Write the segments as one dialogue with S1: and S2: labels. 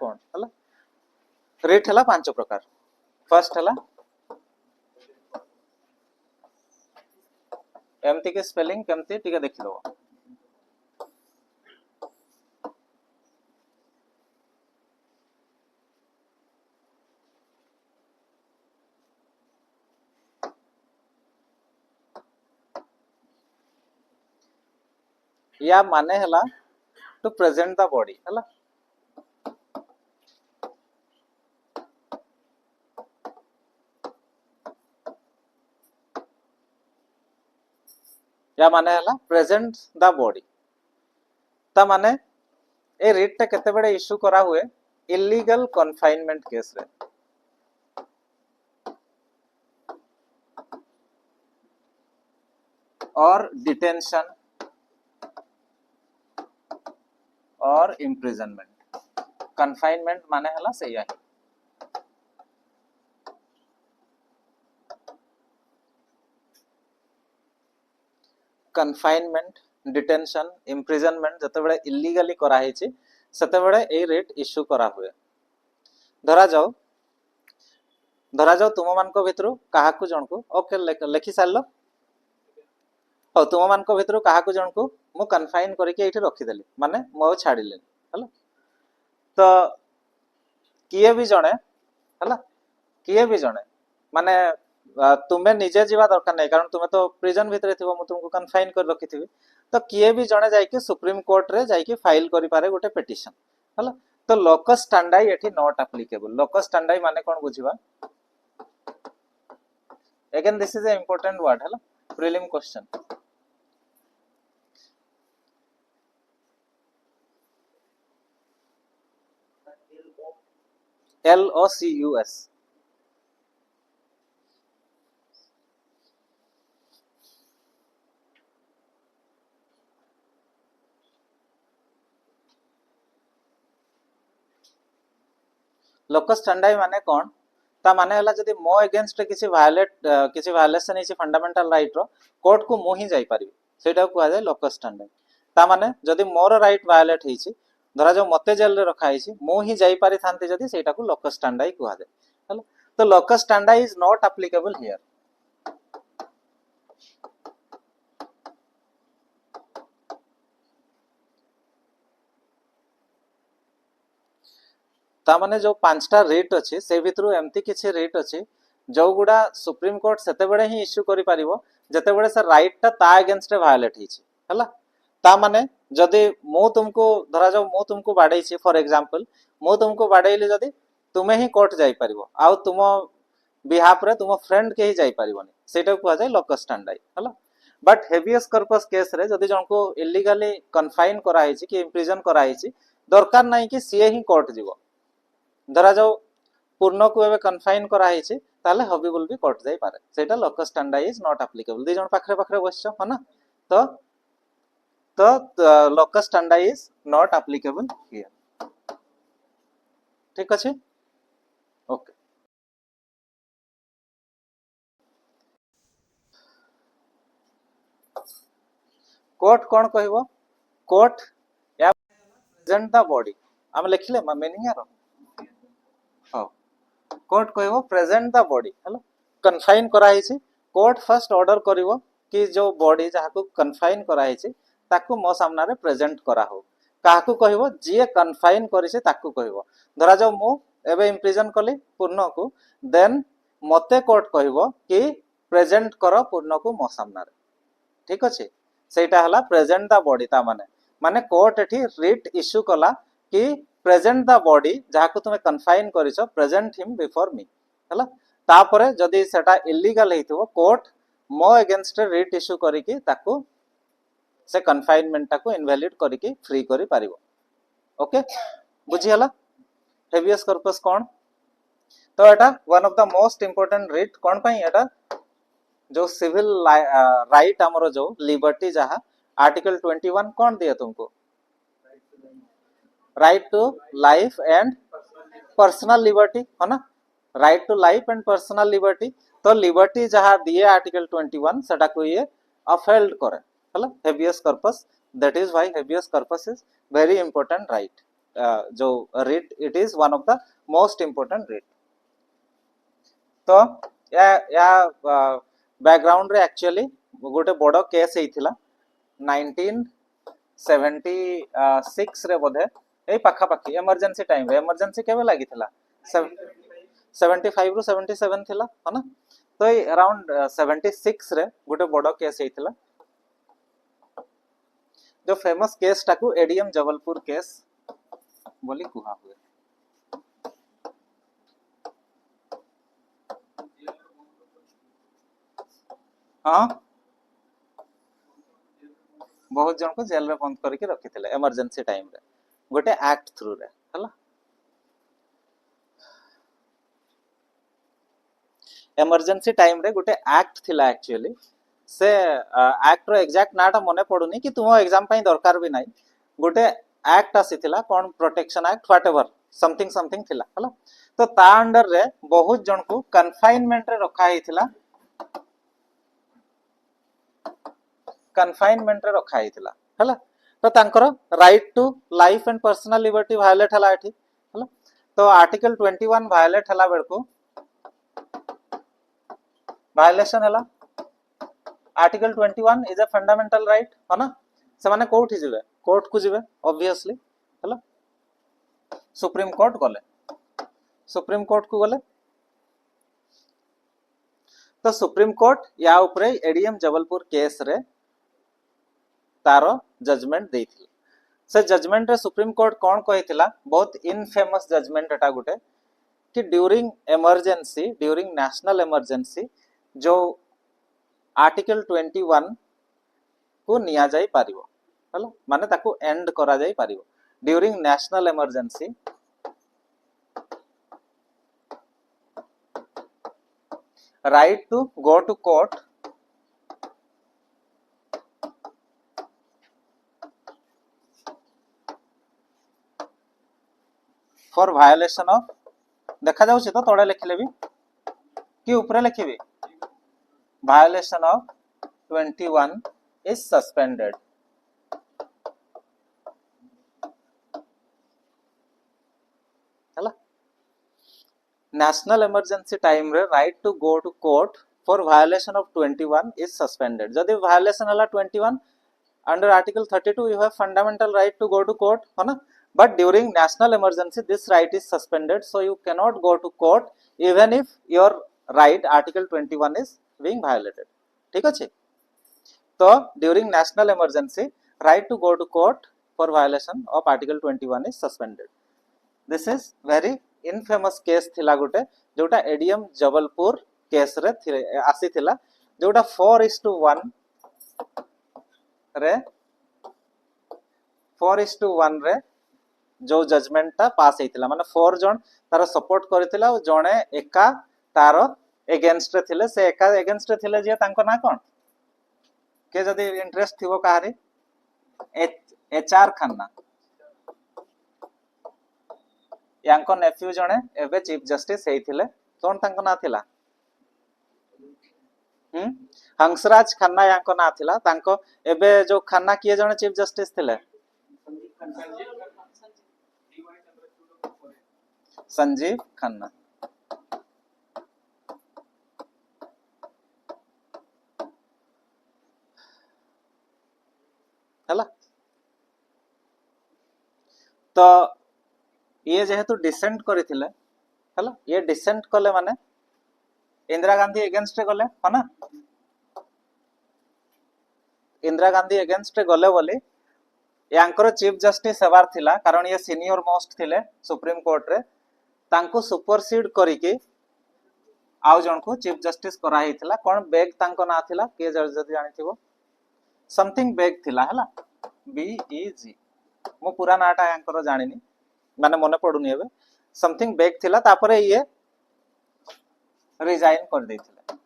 S1: कोन हला रिट हला पांच प्रकार फर्स्ट हला एमती के स्पेलिंग केमती टिके देखि दो या माने हला टू प्रेजेंट द बॉडी हला या माने हला प्रेजेंट द बॉडी ता माने ए रिट टा केते बडे इशू करा हुए इलीगल कन्फाइनमेंट केस रे और डिटेंशन और इम्प्रिजनमेंट कन्फाइनमेंट माने हला सही है कन्फाइनमेंट डिटेंशन इम्प्रिजनमेंट जते बडे इलीगली करा हेछि सते बडे ए रेट इशू करा हुए धरा जाओ तुम मान को भितरु काहा को जण को ओके लेखि सारलो हो तुम मान को भितरु काहा को जण को मु कन्फाइन करके एठी रखि देली माने मो छाडिले हला तो किए भी जणे हला किए भी जणे माने तुम्हें निजे जीवा दरकार नहीं कारण तुम्हें तो प्रिजन भितर थिबो मु तुमको कन्फाइन कर रखि थिबी तो किए भी जणे जाई के सुप्रीम कोर्ट रे जाई के फाइल करि पारे गोटे पिटिशन हला तो लोकस स्टैंडाई एठी नॉट एप्लीकेबल लोकस स्टैंडाई माने कोन बुझिबा again this is a important word हला prelim question LOCUS locus standi माने कोन ता माने हला जदी मो अगेंस्ट किसी वायलेशन इछि फंडामेंटल राइट रो कोर्ट को मो ही जाई परिबे सेटा को आ जाय लोकस स्टैंडाई ता माने जदी मोर राइट वायलेट हिछि धरा जो मते जेल रे रखा हिछि मो ही जाई पारि थांते जदी सेटा को लोकस स्टैंडाई को आ जाय हला तो locus standi is not applicable here ता माने जो पांचटा रेट अछि से भितरु एम्ति किछि रेट अछि जो गुडा सुप्रीम कोर्ट सेते बडे ही इश्यू करि परिबो जते बडे से राइट ता ता अगेंस्ट रे वायलेट हिछि हला ता माने जदी मो तुमको धरा जाओ मो तुमको बाडै छी फॉर एग्जांपल मो तुमको बाडैली जदी तुमे ही कोर्ट जाई परिबो आ तुम बिहाफ रे तुम फ्रेंड के ही जाई परिबोनी सेटा को आ जाय लोकस स्टैंडाई हला बट हेवियस कॉर्पस केस रे जदी जनको इलीगली कन्फाइन करा हिछि कि इम्प्रिजन करा हिछि दरकार नाही कि सीए ही कोर्ट जीवो धरा जाओ पूर्ण को एबे कन्फाइन करा हिछि ताले हबीबुल भी कोर्ट जाई पारे सेटा locus standi is not applicable दे जण पाखरे पाखरे बसछ ह ना तो locus standi is not applicable here ठीक अछि ओके कोर्ट कोन कहबो कोर्ट या प्रेजेंट द बॉडी हम लिखले मीनिंग यार हां कोर्ट कहबो present the body hello confine करा हिछि कोर्ट फर्स्ट ऑर्डर करिवो कि जो बॉडी जहा को कन्फाइन करा हिछि ताकू मो सामना रे प्रेजेंट करा हो काहाकू कहबो जे कन्फाइन करिसे ताकू कहबो धरा जाओ मु एबे इम्प्रिजन कली पूर्ण को देन मते कोर्ट कहबो कि प्रेजेंट करो पूर्ण को मो सामना रे ठीक अछि सेटा हला प्रेजेंट द बॉडी ता माने कोर्ट एठी रिट इश्यू कला कि प्रेजेंट द बॉडी जहा को तुमे कन्फाइन करिसो प्रेजेंट हिम बिफोर मी हला तापरे जदी सेटा इलीगल हेतिबो कोर्ट मो अगेंस्ट रिट इश्यू करिकि ताकू से कन्फाइनमेंट टाको इनवैलिड करिकि फ्री करि पारिबो ओके बुझी हला हेवियस कॉर्पस कोन तो एटा one of the most important writ कोन पई एटा जो सिविल राइट हमरो जो लिबर्टी जहा आर्टिकल 21 कोन दिया तुमको right to life and personal liberty है ना right to life and personal liberty तो लिबर्टी जहा दिए आर्टिकल 21 सेटा को ये अफेल्ड करे हला habeas corpus that is why habeas corpus is very important right जो writ it is one of the most important writ. तो या बैकग्राउंड रे एक्चुअली गोटे बड़ केस हेतिला 1976 रे बोधे ए पाखा पाखी इमरजेंसी टाइम रे इमरजेंसी केबे लागिथिला 75 रु 77 थिला है ना। तो ये अराउंड 76 रे गोटे बड़ केस हेतिला जो फेमस केस टाकू एडीएम जबलपुर केस बोली कुहा हुए। हाँ बहुत जन को जेल रे बंद करके रखी थिले इमरजेंसी टाइम रे गोटे एक्ट थ्रू रे हला। इमरजेंसी टाइम रे गोटे एक्ट थिला एक्चुअली से एक्ट रो एग्जैक्ट नाटा मने पडुनी कि तुम एग्जाम पई दरकार भी नाही गोटे एक्ट आसीथिला कोन protection act whatever something something थिला हला। तो ता अंडर रे बहुत जन को कन्फाइनमेंट रे रखा हेतिला कन्फाइनमेंट रे रखा हेतिला हला। तो तांकर right to life and personal liberty violate हला एठी हला। तो आर्टिकल 21 वायलेट हला बेलको वायलेशन हला article 21 is a fundamental right है ना। से माने कोठी जिवे कोर्ट को जिवे ऑब्वियसली हला। सुप्रीम कोर्ट गले सुप्रीम कोर्ट को गले तो सुप्रीम कोर्ट या ऊपर एडीएम जबलपुर केस रे तारो जजमेंट देथिला। से जजमेंट रे सुप्रीम कोर्ट कोन कहिथिला बहुत इनफेमस जजमेंट एटा गुटे कि during emergency during national emergency जो आर्टिकल 21 को निया जाई पारिबो हला माने ताको एंड करा जाई पारिबो during national emergency right to go to court for violation of देखा जाउछि तो तोड़े लिखले भी कि ऊपर लिखिबे वायोलेशन ऑफ 21 इज सस्पेंडेड हला। नेशनल इमरजेंसी टाइम रे right to go to court for violation of 21 is suspended. जदि वायोलेशन हला 21 under article 32 you have fundamental right to go to court है ना। but during national emergency this right is suspended so you cannot go to court even if your right article 21 is being violated ठीक अछि। तो during national emergency right to go to court for violation of article 21 is suspended। this is very infamous case थिला गुटे जोटा ADM Jabalpur case रे आसी थिला जोटा 4:1 रे 4:1 रे जो जजमेंट ता पास हेतिला माने 4 जन तार सपोर्ट करथिला और जणे एका तार अगेंस्ट रे थिले से एका अगेंस्ट रे थिले जे तांको ना कोन के जदी इंटरेस्ट थिवो काहारी एचआर खन्ना यांको नेफ्यू जणे एबे चीफ जस्टिस हेथिले कोन तांको ना थिला हंसराज खन्ना यांको ना थिला तांको एबे जो खन्ना किए जणे चीफ जस्टिस थिले संजीव खन्ना हला। तो ये जेहेतु डिसेंट करथिले हला ये डिसेंट कले माने इंदिरा गांधी अगेंस्ट रे गले है ना। इंदिरा गांधी अगेंस्ट रे गले बोली यांकर चीफ जस्टिस हेबार थिला कारण ये सीनियर मोस्ट थिले सुप्रीम कोर्ट रे तांको सुपरसीड करिके आउ जन को चीफ जस्टिस करा हितला कोन बेग तांको ना थिला के जदी जानिथिबो समथिंग बेग थिला हला बी ई जी मो पूरा नाटा यांकर जानिनी माने मने पडुनी एबे समथिंग बेग थिला तापरे ये रिजाइन कर देथिला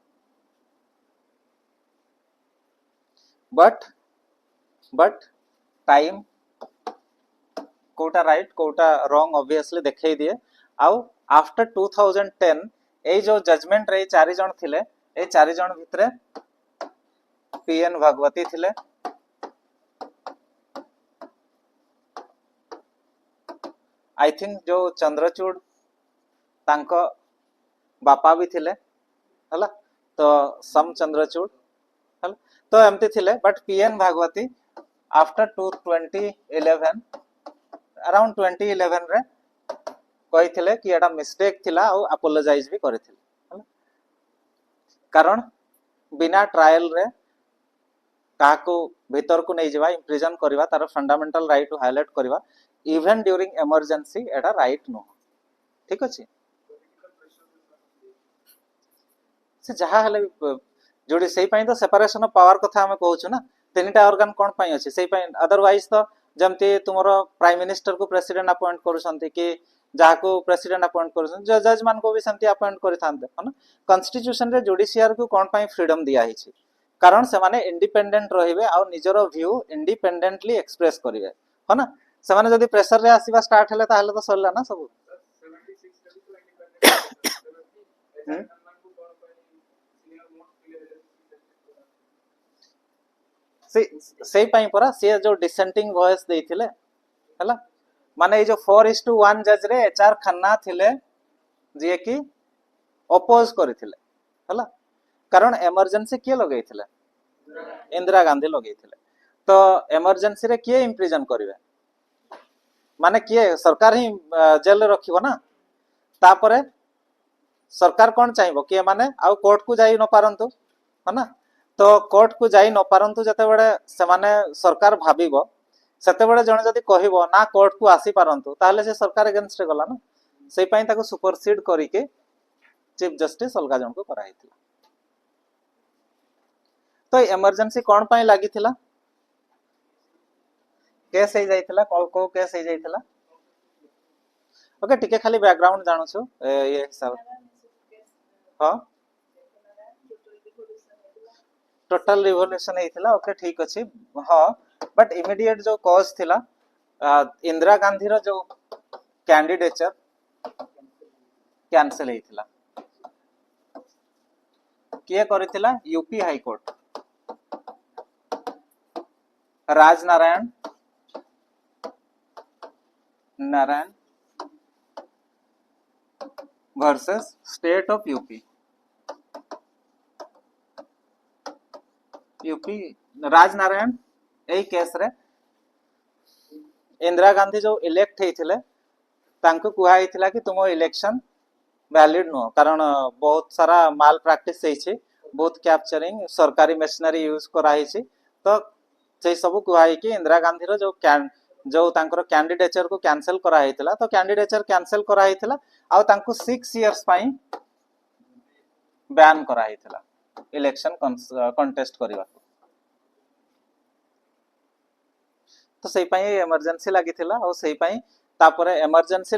S1: बट टाइम कोटा राइट कोटा रॉन्ग ऑब्वियसली देखै दिए आउ आफ्टर 2010 ए जो जजमेंट रे चारि जण थिले ए चारि जण भितरे पीएन भगवती थिले आई थिंक जो चंद्रचूड़ तांको बापा भी थिले हला तो सम चंद्रचूड़ हला तो एमती थिले but P N Bhagwati after 2011 around 2011 रे कही थिले कि एटा मिस्टेक थिला और अपोलोजाइज भी करथिले हला कारण बिना ट्रायल रे काको भीतर को नहीं जवा इम्प्रिजन करवा तार फंडामेंटल राइट टू हाईलाइट करवा इवन ड्यूरिंग इमरजेंसी एटा राइट नो ठीक अछि से जहा हले जोडी सेही पई तो सेपरेशन ऑफ पावर कथा हम कहउछु ना तीनटा ऑर्गन कोन पई अछि सेही पई अदरवाइज तो जमते तुमरो प्राइम मिनिस्टर को प्रेसिडेंट अपॉइंट करूसंती कि जाको प्रेसिडेंट अपॉइंट करूसंती जज मान को भी संती अपॉइंट करिथांते हना कॉन्स्टिट्यूशन रे जुडिशियर को कोन पई फ्रीडम दिया हिछि कारण से माने इंडिपेंडेंट रहिबे आ निजरो व्यू इंडिपेंडेंटली एक्सप्रेस करिवे हना से माने जदी प्रेशर रे आसीबा स्टार्ट हेले ताहले तो सरला ना सब से पई परा से जो डिसेंटिंग वॉइस देथिले हला माने ए जो 4:1 जज रे एचआर खन्ना थिले जे कि अपोज करथिले हला कारण इमरजेंसी के लगैथिले इंदिरा गांधी लगैथिले तो इमरजेंसी रे के इम्प्रिजन करिवे माने के सरकार ही जेल रे रखिबो ना तापरे सरकार कोन चाहिबो के माने आ कोर्ट को जाई न पारंतु हना तो कोर्ट को जाई न पारंतु जते बडे से माने सरकार भाबिबो सेते बडे जणे जदी कहिबो ना कोर्ट को आसी पारंतु ताले से सरकार अगेंस्ट गला ना सेई पई ताको सुपरसीड करी के चीफ जस्टिस अलगा जन को कराइथिला तो इमरजेंसी कोन पई लागि थिला केस हे जाइथिला को केस हे जाइथिला ओके टिके खाली बैकग्राउंड जानु छु ये सब हां टोटल रिवोल्यूशन हेतिला ओके ठीक अछि हां बट इमीडिएट जो कॉज थिला इंदिरा गांधी रो जो कैंडिडेचर कैंसिल हेतिला किए करिथिला UP High Court Rajnarayan Narayan versus state of UP UP Rajnarayan ए केस रे इंदिरा गांधी जो इलेक्ट हेथिले तांको कुहा हेथिला कि तुम इलेक्शन वैलिड नो कारण बहुत सारा माल प्रैक्टिस हेछि बहुत कैप्चरिंग सरकारी मशीनरी यूज करा हेछि तो से सब कुहा कि इंदिरा गांधी रो जो तांकर कैंडिडेचर को कैंसिल करा हेथिला तो कैंडिडेचर कैंसिल करा हेथिला आ तांको 6 इयर्स पई बैन करा हेथिला इलेक्शन कंटेस्ट करबा तो सेही पई इमरजेंसी लागिथिला और सेही पई तापरे इमरजेंसी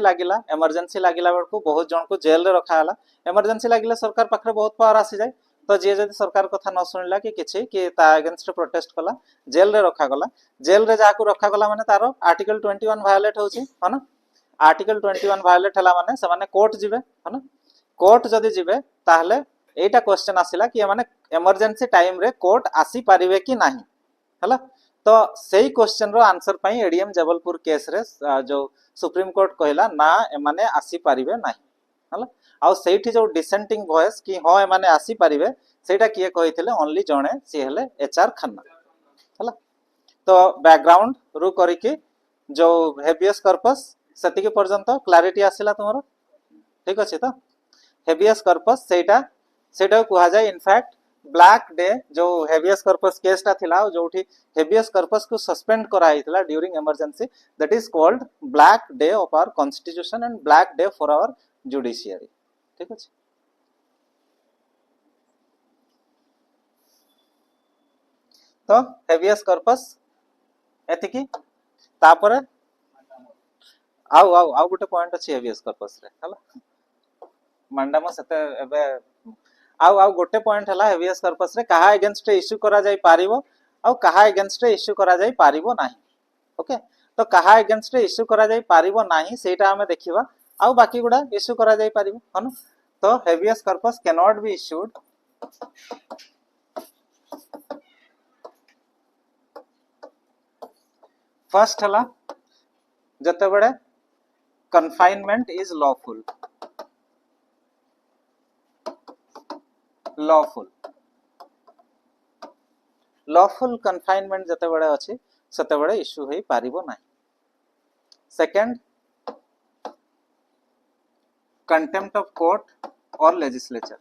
S1: लागिला बेलको बहुत जन को जेल रे रखा हला इमरजेंसी लागिला सरकार पाखरे बहुत पावर आसी जाय तो जे जदी सरकार कथा न सुनिला कि किछि कि ता अगेंस्ट प्रोटेस्ट कला जेल रे रखा गला जेल रे जाको रखा गला माने तारो आर्टिकल 21 वायलेट होची हना आर्टिकल 21 वायलेट हला माने से माने कोर्ट जिवे हना कोर्ट जदी जिवे ताहले एटा क्वेश्चन आसिला कि माने इमरजेंसी टाइम रे कोर्ट आसी परिवे कि नाही हला तो सेही क्वेश्चन रो आंसर पई एडीएम जबलपुर केस रे जो सुप्रीम कोर्ट कहला ना एमाने आसी परिवे नाही हला आ सेठी जो डिसेंटिंग वॉइस कि हो एमाने आसी परिवे सेटा किए कहिथिले ओनली जणे सी हेले एचआर खन्ना हला तो बैकग्राउंड रु करी कि जो हेबियस कॉर्पस सती के पर्यंत क्लैरिटी आसिला तुमरो ठीक अछि तो हेबियस कॉर्पस सेटा कुहा जाय इनफैक्ट ब्लैक डे जो हेबियस कॉर्पस केस ता थिला जोठी हेबियस कॉर्पस को सस्पेंड करा हितला during emergency that is called black day of our constitution and black day for our judiciary ठीक अछि तो हेबियस कॉर्पस एतिकी तापरे आउ गुटे पॉइंट अछि हेबियस कॉर्पस रे हला मंडाम सते एबे आउ गोटे पॉइंट हला हेबियस कॉर्पस रे कहा अगेंस्ट इश्यू करा जाय पारिबो आउ कहा अगेंस्ट इश्यू करा जाय पारिबो नाही ओके तो कहा अगेंस्ट इश्यू करा जाय पारिबो नाही सेटा हमें देखिबा आउ बाकी गुडा इश्यू करा जाय पारिबो हन तो habeas corpus can not be issued first हला जते बडे confinement is lawful. lawful lawful confinement ଯେତେବେଳେ ଅଛି ସେତେବେଳେ ଇସ୍ୟୁ ହେଇ ପାରିବ ନାହିଁ. Second, contempt of court or legislature.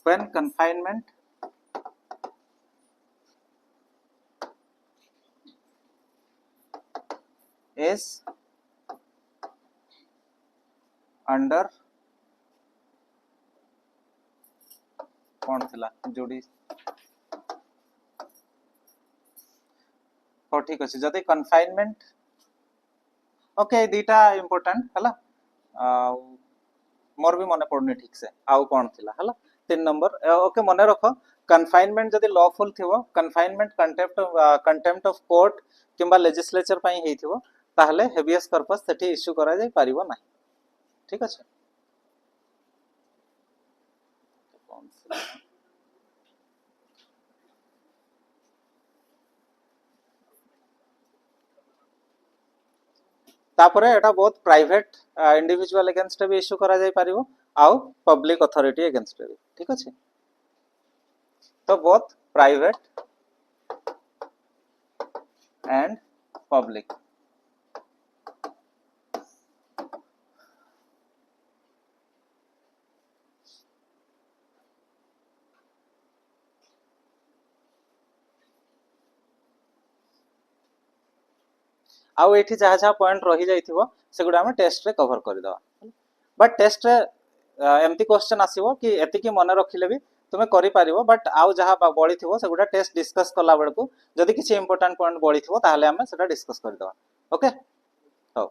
S1: When confinement is under कौन थिला जोड़ी हो ठीक अछि जदि कन्फाइनमेंट ओके दीटा इंपोर्टेंट हला मोर भी मने पड़नी ठीक से आउ कौन थिला हला 3 नंबर ओके मने रखो कन्फाइनमेंट जदि लॉफुल थिवो कन्फाइनमेंट कंटेम्प्ट ऑफ कोर्ट किंबा लेजिस्लेचर पई हेइथिवो ताहले हेबियस कर्पस सेठी इश्यू करा जाय परिबो नाही. ठीक अछि तापरे एटा बहुत प्राइवेट इंडिविजुअल अगेंस्ट भी इश्यू करा जाय परिबो आउ पब्लिक अथॉरिटी अगेंस्ट भी. ठीक अछि तो बोथ प्राइवेट एंड पब्लिक आउ एठी जहा जहा पॉइंट रही जाइथिबो सेगुडा हम टेस्ट रे कवर कर दवा. बट टेस्ट रे एमती क्वेश्चन आसीबो कि एति कि मन रखिले भी तुमे करि पारिबो बट आउ जहा बळी थिबो सेगुडा टेस्ट डिस्कस कला बेलकु जदि किछि इंपोर्टेंट पॉइंट बळी थिबो ताहले हम सेटा डिस्कस कर दवा. ओके हो